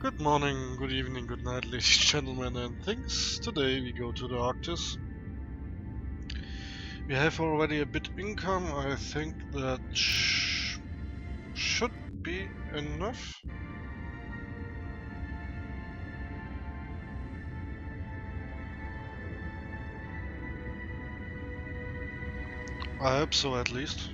Good morning, good evening, good night, ladies and gentlemen, and things. Today we go to the Arctis. We have already a bit income. I think that should be enough. I hope so, at least.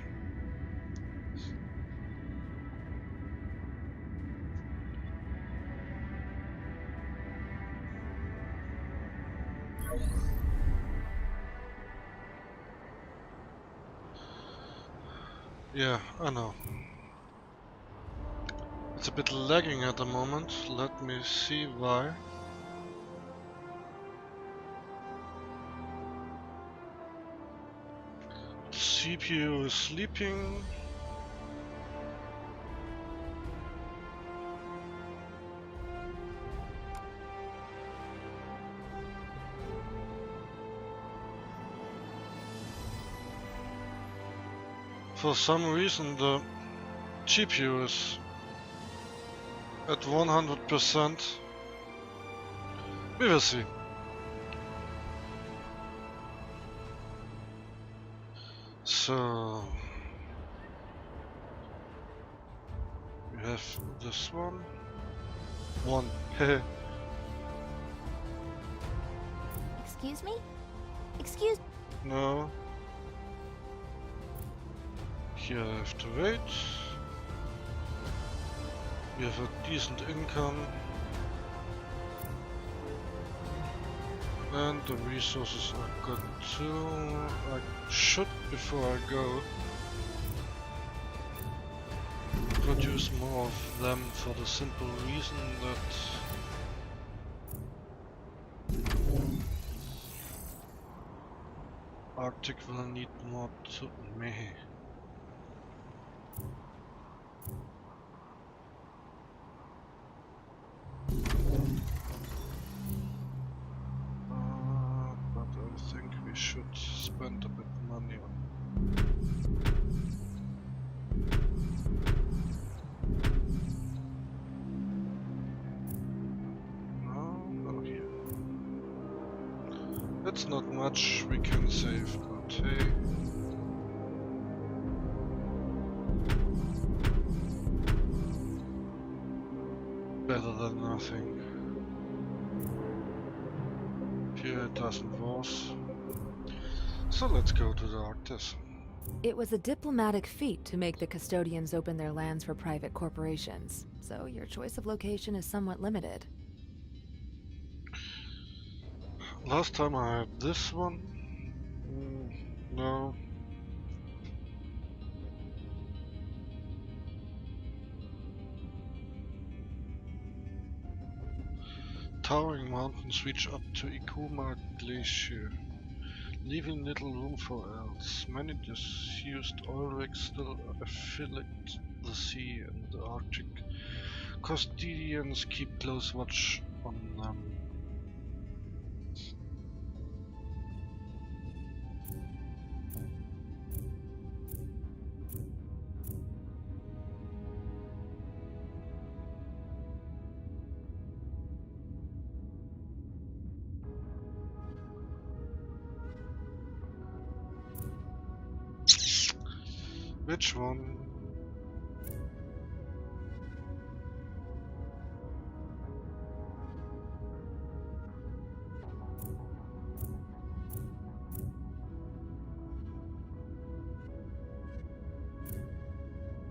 Yeah, I know. It's a bit lagging at the moment. Let me see why. CPU is sleeping. For some reason the GPU is at 100%. We will see. So we have this one. Excuse me? Excuse... No. Here I have to wait. We have a decent income. And the resources are good too. I should, before I go, produce more of them for the simple reason that Arctic will need more to me. But I think we should spend a bit money on. No, here. It's not much we can save, but hey. Better than nothing. Here it doesn't was. So let's go to the Arctis. It was a diplomatic feat to make the custodians open their lands for private corporations, so your choice of location is somewhat limited. Last time I had this one. No. Towering mountains reach up to Ikuma Glacier, leaving little room for else. Many disused oil rigs still affiliate the sea, and the Arctic custodians keep close watch on them. Which one?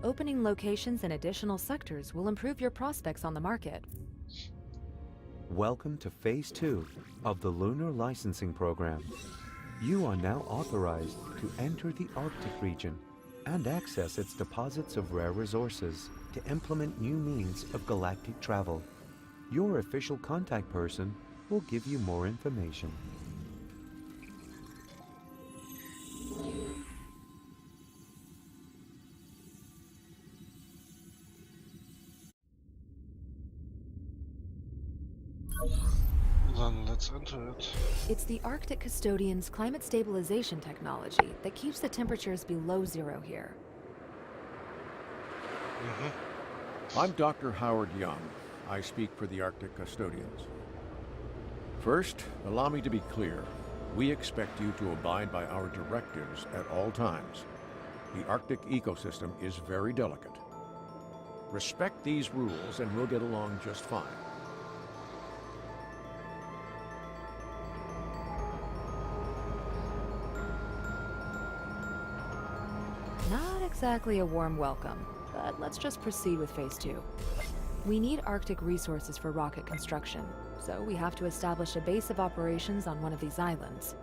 Opening locations in additional sectors will improve your prospects on the market. Welcome to Phase 2 of the Lunar Licensing Program. You are now authorized to enter the Arctic region and access its deposits of rare resources to implement new means of galactic travel. Your official contact person will give you more information. Then let's enter it. It's the Arctic Custodian's climate stabilization technology that keeps the temperatures below zero here. I'm Dr. Howard Young. I speak for the Arctic Custodians. First, allow me to be clear. We expect you to abide by our directives at all times. The Arctic ecosystem is very delicate. Respect these rules and we'll get along just fine. Not exactly a warm welcome, but let's just proceed with Phase 2. We need Arctic resources for rocket construction, so we have to establish a base of operations on one of these islands.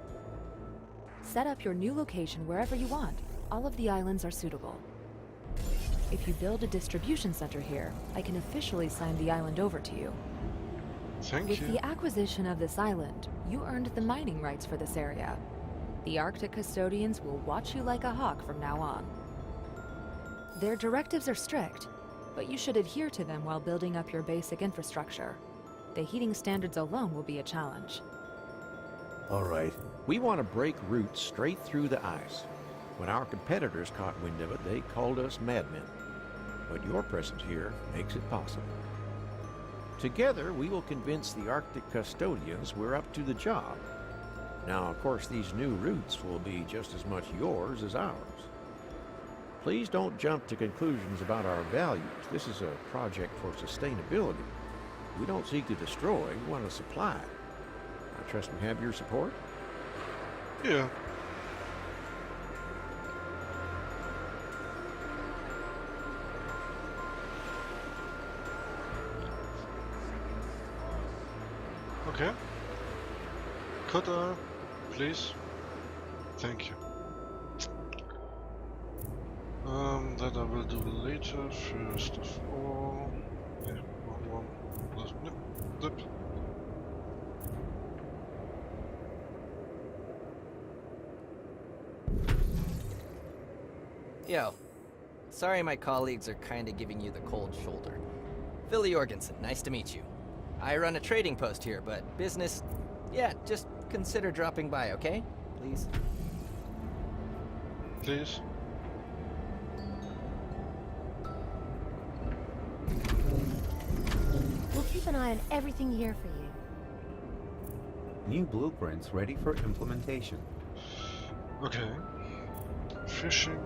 Set up your new location wherever you want. All of the islands are suitable. If you build a distribution center here, I can officially sign the island over to you. Thank With you. the acquisition of this island, you earned the mining rights for this area. The Arctic Custodians will watch you like a hawk from now on. Their directives are strict, but you should adhere to them while building up your basic infrastructure. The heating standards alone will be a challenge. All right. We want to break routes straight through the ice. When our competitors caught wind of it, they called us madmen. But your presence here makes it possible. Together, we will convince the Arctic Custodians we're up to the job. Now, of course, these new routes will be just as much yours as ours. Please don't jump to conclusions about our values. This is a project for sustainability. We don't seek to destroy, we want to supply. I trust we have your support? Yeah. Okay. Could I, please? Thank you. That I will do later. First of all, yeah, zip. Yo. Sorry my colleagues are kinda giving you the cold shoulder. Philly Jorgensen, nice to meet you. I run a trading post here, but business, yeah, just consider dropping by, okay? Please. Please. We'll keep an eye on everything here for you. New blueprints ready for implementation. Okay. Fishing.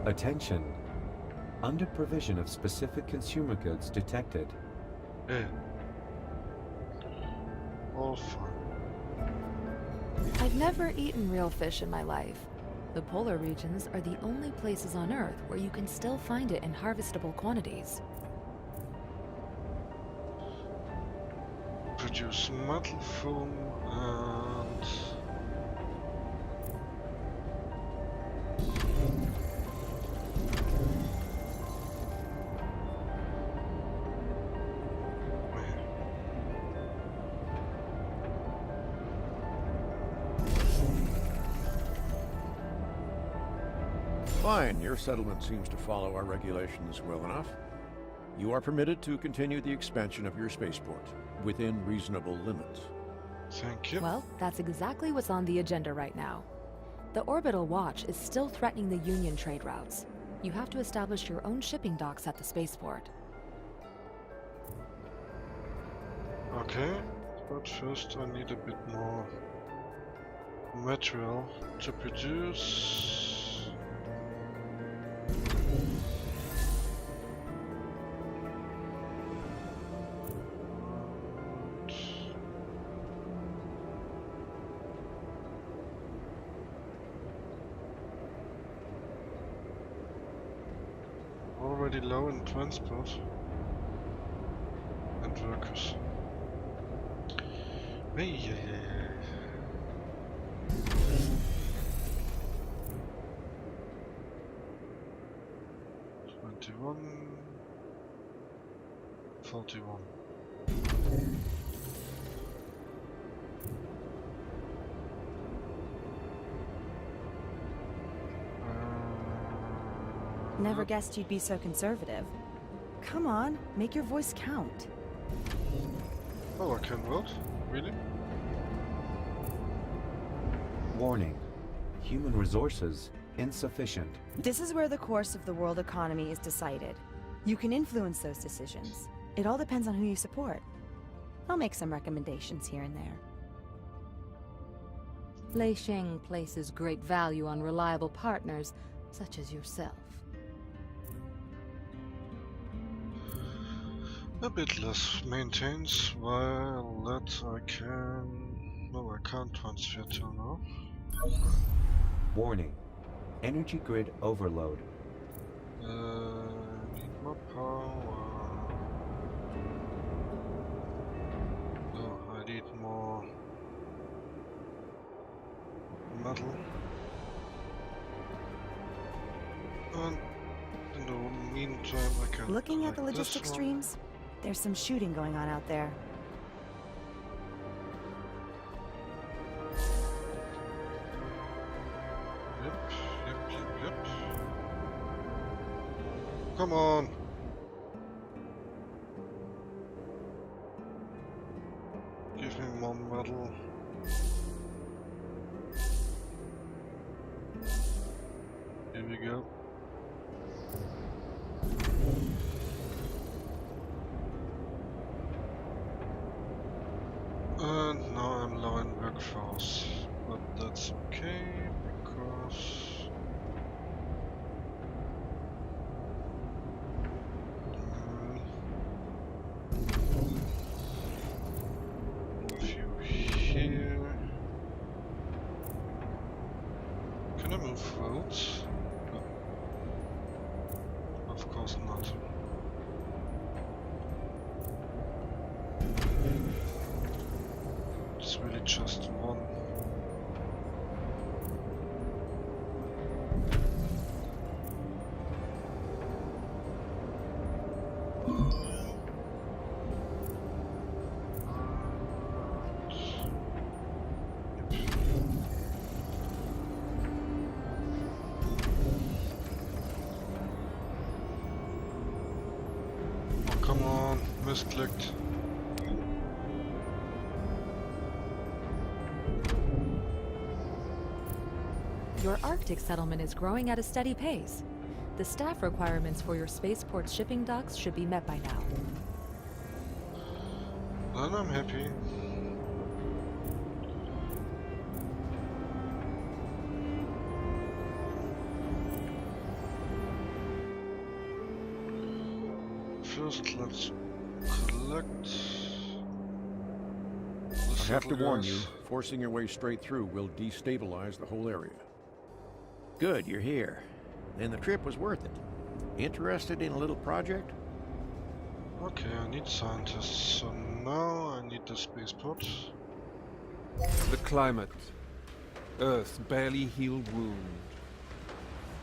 Attention. Under provision of specific consumer goods detected. Yeah. All fine. I've never eaten real fish in my life. The polar regions are the only places on Earth where you can still find it in harvestable quantities. Produce metal foam and... Fine, your settlement seems to follow our regulations well enough. You are permitted to continue the expansion of your spaceport within reasonable limits. Thank you. Well, that's exactly what's on the agenda right now. The Orbital Watch is still threatening the Union trade routes. You have to establish your own shipping docks at the spaceport. Okay, but first I need a bit more material to produce. Already low in transport and workers. Hey. 21, 41. Never guessed you'd be so conservative. Come on, make your voice count. Oh, I can vote? Really? Warning. Human resources insufficient. This is where the course of the world economy is decided. You can influence those decisions. It all depends on who you support. I'll make some recommendations here and there. Lei Sheng places great value on reliable partners, such as yourself. A bit less maintenance, while that I can... No, I can't transfer till now. Warning. Energy grid overload. Need more power. No, I need more metal. And in the meantime I can... Looking at the collect this logistics one. streams, there's some shooting going on out there. Yep. Come on. Give me more metal. Here we go. And now I'm low in workforce, but that's okay because move you here. Can I move roads? No. Of course not. It's really just one. Oh, come on, misclicked. Your Arctic settlement is growing at a steady pace. The staff requirements for your spaceport's shipping docks should be met by now. Then I'm happy. First, let's collect. I have to warn you, forcing your way straight through will destabilize the whole area. Good, you're here. Then the trip was worth it. Interested in a little project? Okay, I need scientists, so now I need the spaceport. The climate. Earth's barely healed wound.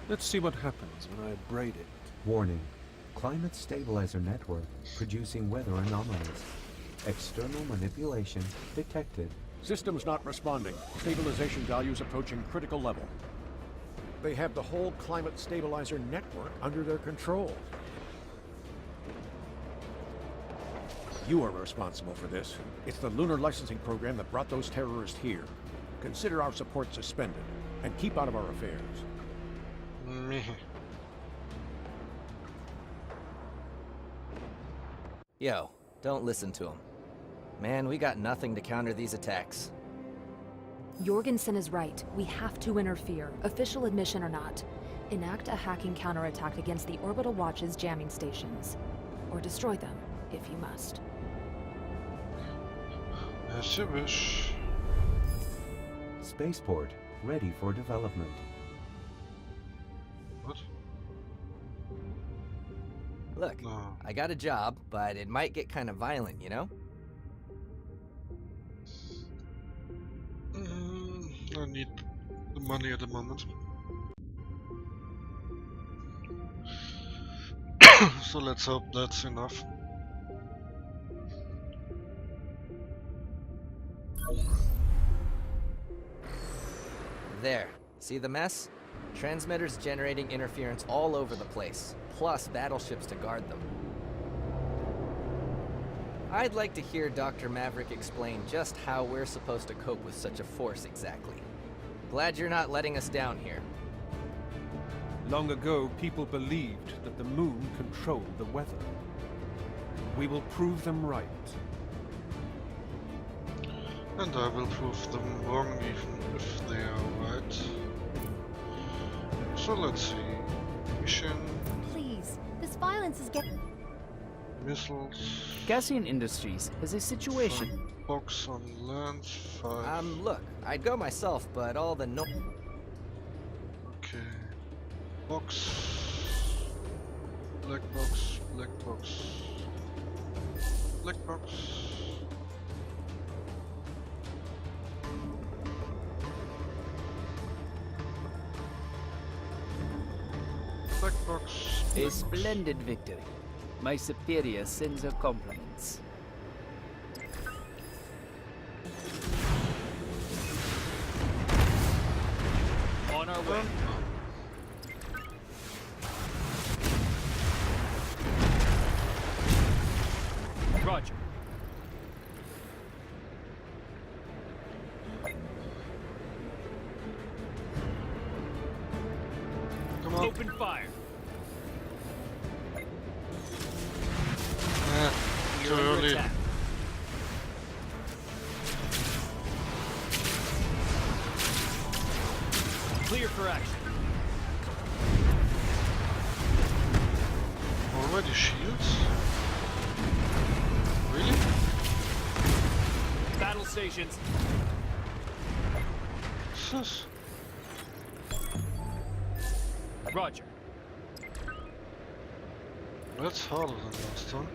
Let's see what happens when I braid it. Warning. Climate stabilizer network producing weather anomalies. External manipulation detected. Systems not responding. Stabilization values approaching critical level. They have the whole climate stabilizer network under their control. You are responsible for this. It's the lunar licensing program that brought those terrorists here. Consider our support suspended, and keep out of our affairs. Meh. Yo, don't listen to him. Man, we got nothing to counter these attacks. Jorgensen is right. We have to interfere, official admission or not. Enact a hacking counterattack against the Orbital Watch's jamming stations. Or destroy them, if you must. As you wish. Spaceport ready for development. What? Look, No. I got a job, but it might get kind of violent, you know? I need the money at the moment. So let's hope that's enough. There. See the mess? Transmitters generating interference all over the place, plus battleships to guard them. I'd like to hear Dr. Maverick explain just how we're supposed to cope with such a force exactly. Glad you're not letting us down here. Long ago, people believed that the moon controlled the weather. We will prove them right. And I will prove them wrong even if they are right. So let's see. Mission, Please, this violence is getting... missiles, Cassian Industries has a situation. find box on land, 5. Look, I'd go myself, but all the no- Okay. Box. Black box, black box. Black box. Black box. A Black box. splendid victory. My superior sends her compliments. On our way. Roger. Come on. Open fire. Too You're under early. attack. Clear for action. Already shields? Really? Battle stations. Sus. Roger. That's harder than last time.